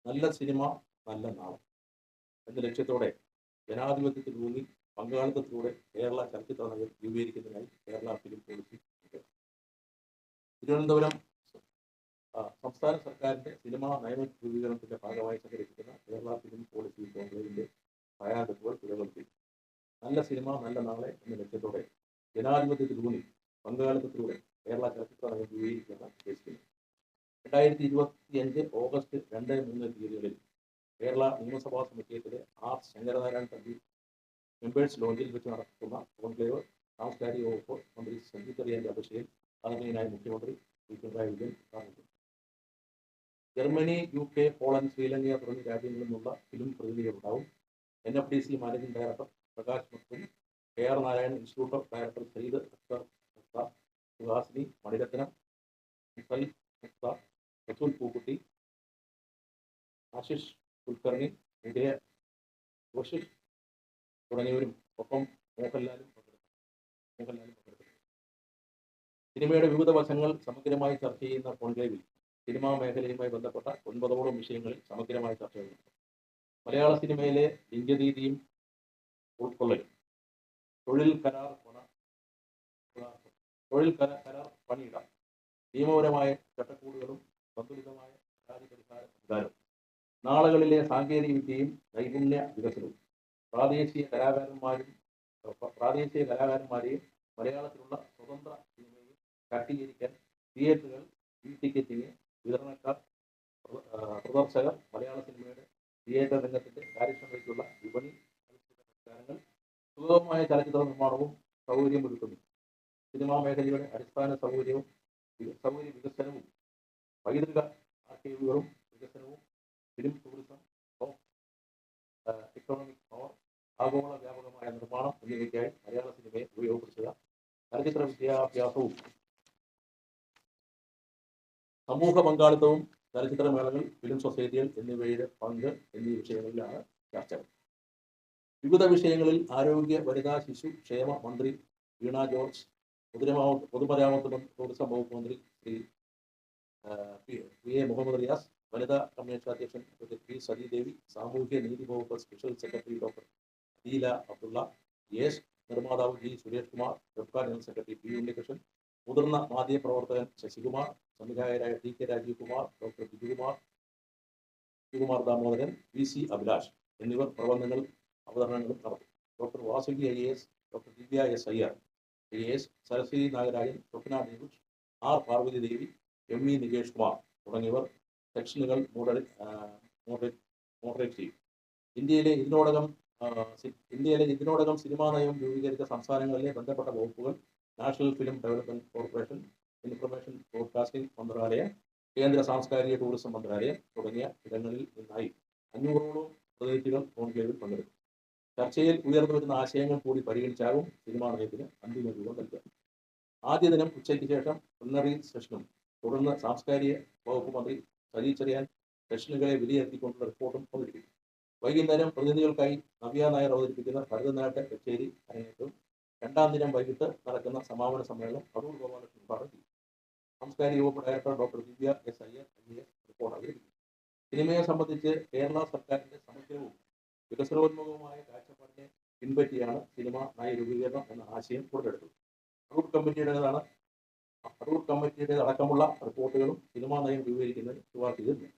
നല്ല സിനിമ നല്ല നാളെ എന്ന ലക്ഷ്യത്തോടെ ജനാധിപത്യത്തിലൂന്നി പങ്കാളിത്തത്തിലൂടെ കേരള ചലച്ചിത്ര നയം രൂപീകരിക്കുന്നതിനായി കേരള ഫിലിം പോളിസി തിരുവനന്തപുരം സംസ്ഥാന സർക്കാരിന്റെ സിനിമാ നയ രൂപീകരണത്തിന്റെ ഭാഗമായി സംഘടിപ്പിക്കുന്ന കേരള ഫിലിം പോളിസി കോൺക്ലേവിന്റെ തയ്യാറെടുപ്പുകൾ പുരോഗമിച്ചു. നല്ല സിനിമ നല്ല നാളെ എന്ന ലക്ഷ്യത്തോടെ ജനാധിപത്യത്തിലൂന്നി പങ്കാളിത്തത്തിലൂടെ കേരള ചലച്ചിത്ര നയം രൂപീകരിക്കുന്ന ഉദ്ദേശിക്കുന്നു. 2025 ഓഗസ്റ്റ് 2-3 തീയതികളിൽ കേരള നിയമസഭാ സമുച്ചയത്തിലെ ആർ ശങ്കരനാരായണ തമ്പി മെമ്പേഴ്സ് ലോഞ്ചിൽ വെച്ച് നടക്കുന്ന കോൺക്ലേവ് സാംസ്കാരിക വകുപ്പ് മന്ത്രി സജി ചെറിയാന്റെ അപേക്ഷയിൽ ആദരണീയനായ മുഖ്യമന്ത്രി പിണറായി വിജയൻ ഉദ്ഘാടനം. ജർമ്മനി, UK, പോളണ്ട്, ശ്രീലങ്ക തുടങ്ങിയ രാജ്യങ്ങളിൽ നിന്നുള്ള ഫിലിം പ്രതിനിധികളുണ്ടാവും. NFDC managing director Prakash Magdum, KR Narayan institute of director Syed Akhtar Mukta, Suhasini Mani Ratnam, റസൂൽ പൂക്കുട്ടി, ആശിഷ് കുൽക്കർണി, വിജയ ഘോഷിഷ് തുടങ്ങിയവരും ഒപ്പം മോഹൻലാലും പങ്കെടുത്തു. സിനിമയുടെ വിവിധ വശങ്ങൾ സമഗ്രമായി ചർച്ച ചെയ്യുന്ന കോൺക്ലേവിൽ സിനിമാ മേഖലയുമായി ബന്ധപ്പെട്ട 9 വിഷയങ്ങളിൽ സമഗ്രമായ ചർച്ചകൾ നടത്തും. മലയാള സിനിമയിലെ ലിംഗനീതിയും ഉൾക്കൊള്ളലും, തൊഴിൽ കരാർ പണിയിടം, നിയമപരമായ ചട്ടക്കൂടുകളും സന്തുലിതമായ പരാതി പരിഹാര സംവിധാനം, നാളുകളിലെ സാങ്കേതിക വിദ്യയും നൈപുണ്യ വികസനവും, പ്രാദേശിക കലാകാരന്മാരെയും മലയാളത്തിലുള്ള സ്വതന്ത്ര സിനിമയും ശാക്തീകരിക്കാൻ തിയേറ്ററുകൾ, ടിക്കറ്റിംഗ് വിതരണക്കാർ, പ്രദർശകർ, മലയാള സിനിമയുടെ തിയേറ്റർ രംഗത്തിന്റെ കാര്യക്ഷമതയ്ക്കുള്ള വിപണി പരിഷ്കാരങ്ങൾ, സുഗമമായ ചലച്ചിത്ര നിർമ്മാണവും സൗകര്യമൊരുക്കുന്നു. സിനിമാ മേഖലയുടെ അടിസ്ഥാന സൗകര്യ വികസനവും, പൈതൃക ആർക്കൈവുകളും വികസനവും, ഫിലിം ടൂറിസം, ഇക്കണോമിക് പവർ, ആഗോള വ്യാപകമായ നിർമ്മാണം എന്നിവയ്ക്കായി മലയാള സിനിമയെ ഉപയോഗപ്പെടുത്തുക, ചലച്ചിത്ര വിദ്യാഭ്യാസവും സമൂഹ പങ്കാളിത്തവും, ചലച്ചിത്രമേളകൾ, ഫിലിം സൊസൈറ്റികൾ എന്നിവയുടെ പങ്ക് എന്നീ വിഷയങ്ങളിലാണ് ചർച്ചകൾ. വിവിധ വിഷയങ്ങളിൽ ആരോഗ്യ, വനിതാ, ശിശു ക്ഷേമ മന്ത്രി വീണ ജോർജ്, പൊതുമരാമത്ത് ടൂറിസം വകുപ്പ് മന്ത്രി ശ്രീ PA മുഹമ്മദ് റിയാസ്, വനിതാ കമ്മീഷൻ അധ്യക്ഷൻ P സതീദേവി, സാമൂഹ്യ നീതി വകുപ്പ് special secretary doctor Adeela Abdulla, നിർമ്മാതാവ് G Suresh Kumar, general secretary P Unnikrishnan, മുതിർന്ന മാധ്യമപ്രവർത്തകൻ ശശികുമാർ, സംവിധായകരായ TK Rajeev Kumar, doctor Vijayakumar Damodaran, VC Abhilash എന്നിവർ പ്രബന്ധങ്ങളും അവതരണങ്ങളും നടത്തും. Doctor Vasuki IAS, doctor Divya S Iyer IAS, Saraswathi Nagarajan, Swapna David, R Parvathi Devi, ME Nikesh Kumar തുടങ്ങിയവർ സെക്ഷനുകൾ മോഡറേറ്റ് ചെയ്യും. ഇന്ത്യയിലെ ഇതിനോടകം സിനിമാ നയം രൂപീകരിച്ച സംസ്ഥാനങ്ങളിലെ ബന്ധപ്പെട്ട വകുപ്പുകൾ national film development corporation, information broadcasting മന്ത്രാലയം, കേന്ദ്ര സാംസ്കാരിക ടൂറിസം മന്ത്രാലയം തുടങ്ങിയ ഇടങ്ങളിൽ നിന്നായി 500ഓളം പ്രതിനിധികൾ കോൺക്ലേവിൽ പങ്കെടുക്കും. ചർച്ചയിൽ ഉയർന്നു വരുന്ന ആശയങ്ങൾ കൂടി പരിഗണിച്ചാകും സിനിമാ നയത്തിന് അന്തിമ രൂപം നൽകുക. ആദ്യ ദിനം ഉച്ചയ്ക്ക് ശേഷം പ്ലിനറി സെഷനും തുടർന്ന് സാംസ്കാരിക വകുപ്പ് മന്ത്രി സജി ചെറിയാൻ സെഷനുകളെ വിലയിരുത്തിക്കൊണ്ടുള്ള റിപ്പോർട്ടും അവതരിപ്പിക്കും. വൈകുന്നേരം പ്രതിനിധികൾക്കായി നവ്യ നായർ അവതരിപ്പിക്കുന്ന ഭരതനാട്യ കച്ചേരി അരങ്ങേറ്റവും 2ാം ദിനം വൈകിട്ട് നടക്കുന്ന സമാപന സമ്മേളനം അടൂർ ഗോപാലകൃഷ്ണൻ ഉദ്ഘാടനം ചെയ്യും. സാംസ്കാരിക വകുപ്പ് director doctor Divya S Iyer report അവതരിപ്പിക്കും. സിനിമയെ സംബന്ധിച്ച് കേരള സർക്കാരിന്റെ സമഗ്രവും വികസനോന്മുഖവുമായ കാഴ്ചപ്പാടിനെ പിൻപറ്റിയാണ് സിനിമ നയ രൂപീകരണം എന്ന ആശയം പുറത്തെടുത്തത്. അടൂർ കമ്മിറ്റിയുടെ അടക്കമുള്ള റിപ്പോർട്ടുകളും സിനിമാ നയം രൂപീകരിക്കുന്നതിന് ശുപാർശ ചെയ്തിരുന്നു.